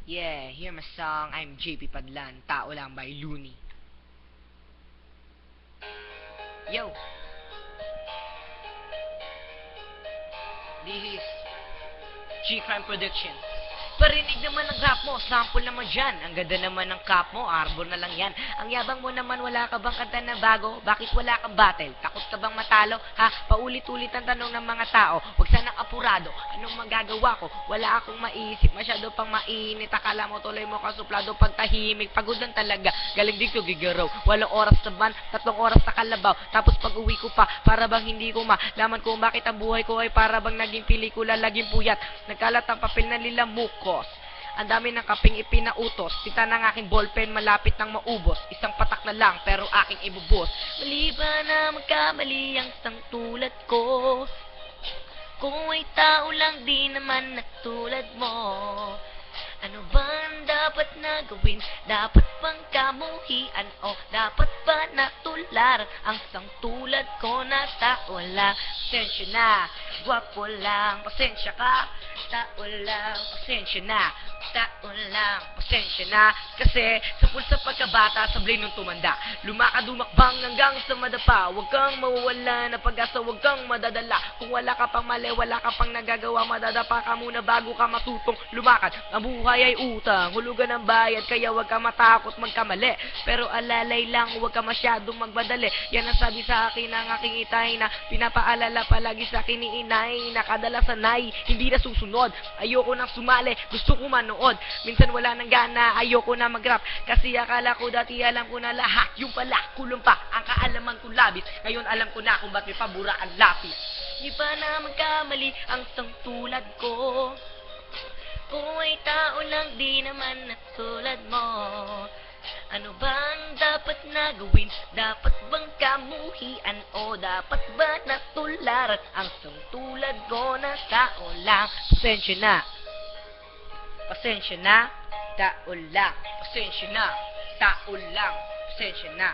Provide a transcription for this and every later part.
Yeah, hear my song, I'm JP Padlan, Tao Lang by Looney. Yo! This is G-Crime Production. Parinig naman ang rap mo, sample naman dyan. Ang ganda naman ng cap mo, arbor na lang yan. Ang yabang mo naman, wala ka bang kanta na bago? Bakit wala kang battle? Takot ka bang matalo? Ha? Paulit-ulit ang tanong ng mga tao. Huwag sanang apurado, anong magagawa ko? Wala akong maisip, masyado pang mainit. Akala mo tuloy mo kasuplado pag tahimik. Pagod lang talaga, galing dito gigaraw. 8 oras sa van, 3 oras sa kalabaw. Tapos pag uwi ko pa, para bang hindi ko malaman kung bakit ang buhay ko ay para bang naging pelikula, laging puyat. Nagkalat ang papel na nilamukos. Ang dami ng kaping ipinautos. Tita ng aking ballpen malapit nang maubos. Isang patak na lang pero aking ibubos. Mali ba na magkamali ang isang tulad ko? Kung ay tao lang di naman na tulad mo. Ano ba ang dapat na gawin? Dapat bang kamuhian o dapat ba natularan ang isang tulad ko na tao lang? Pasensya na, gwapo lang, pasensya ka. Tao lang, pasensya na. Tao lang, pasensya na. Kasi sa pulsa pagkabata, sablay nung tumanda. Lumakad umakbang hanggang sa madapa. Huwag kang mawawala na pag-asa, huwag kang madadala. Kung wala ka pang mali, wala ka pang nagagawa, madadapa ka muna bago ka matutong lumakad. Ang buhay ay utang, hulugan ng bayad, kaya huwag ka matakot magkamali. Pero alalay lang, huwag ka masyadong magmadali. Yan ang sabi sa akin ng aking itay na pinapaalala palagi sa akin ni inay. Nakadalasanay, hindi na susunod. Ayoko nang sumali, gusto ko manood. Minsan wala nang gana, ayoko na mag-rap. Kasi akala ko dati alam ko na lahat. Yung pala, kulong pa, ang kaalaman ko labis. Ngayon alam ko na kung ba't may pabura ang lapis. Di ba na magkamali ang isang tulad ko? Kung ay tao lang di naman na tulad mo. Ano bang dapat na gawin? Dapat bang kamuhian o dapat ba natularan ang isang tulad ko na tao lang? Pasensya na. Pasensya na. Tao lang. Pasensya na. Tao lang. Pasensya na.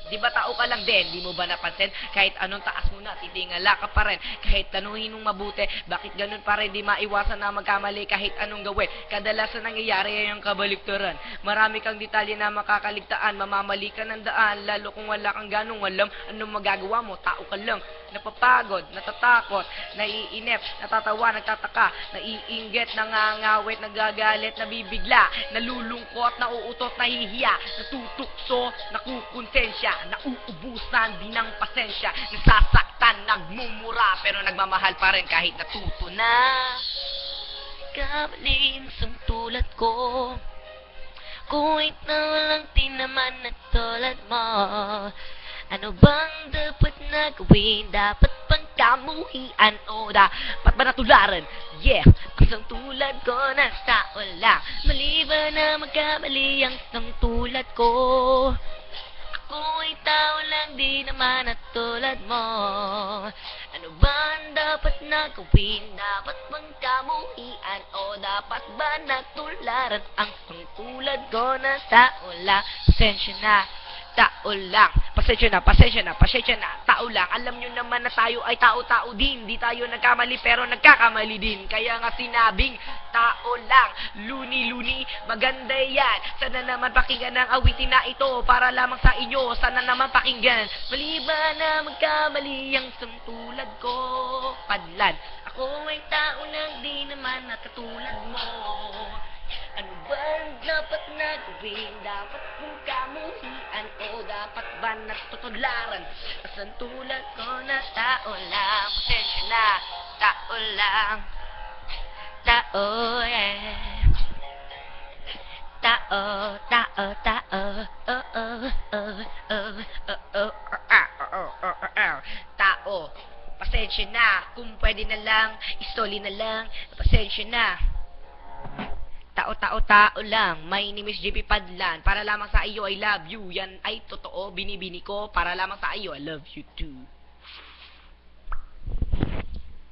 Di ba tao ka lang din? Di mo ba napansin? Kahit anong taas mo na, titingala ka pa rin. Kahit tanuhin mong mabuti, bakit ganun pa rin? Di maiwasan na magkamali kahit anong gawin. Kadalasan nangyayari ay yung kabaliktaran. Marami kang detalye na makakaligtaan. Mamamali ka ng daan, lalo kung wala kang ganong alam. Anong magagawa mo? Tao ka lang. Napapagod, natatakot, naiinip, natatawa, nagtataka, naiinggit, nangangawit, nagagalit, nabibigla, nalulungkot, nauutot, nahihiya, natutukso, nakukonsensya, nauubusan din ng pasensya, nasasaktan, nagmumura, pero nagmamahal pa rin kahit natuto na. Kabaling isang tulad ko, kung ito lang din naman na tulad mo. Ano bang dapat na gawin? Dapat bang kamuhian o dapat ba natularan? Yeah, isang tulad ko na tao lang. Mali ba na magkamali ang isang tulad ko? Ako ay tao lang di naman at tulad mo. Ano ba ang dapat na gawin? Dapat bang kamuhian o dapat ba natularan ang isang tulad ko na tao lang? Pasensya na. Tao lang, pasensya na, pasensya na, pasensya na, tao lang. Alam nyo naman na tayo ay tao-tao din. Di tayo nagkamali pero nagkakamali din. Kaya nga sinabing, tao lang, luni-luni, maganda yan. Sana naman pakinggan ang awitin na ito para lamang sa inyo. Sana naman pakinggan. Mali ba na magkamali ang isang tulad ko? Padlan, ako ay tao lang di naman at katulad mo. Ano ba ang dapat na gawin? Dapat kong kamuhian o dapat ba natutularan? Kasang tulad ko na tao lang. Pasensya na, tao lang. Tao, yeah. Tao, tao, tao. Oh, oh, oh, oh, oh, oh. Tao, pasensya na. Kung pwede na lang, istoli na lang. Pasensya na. Tao lang, my name is JP Padlan. Para lamang sa iyo, I love you. Yan ay totoo, binibini ko. Para lamang sa iyo, I love you too.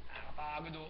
Nakakapagod oh.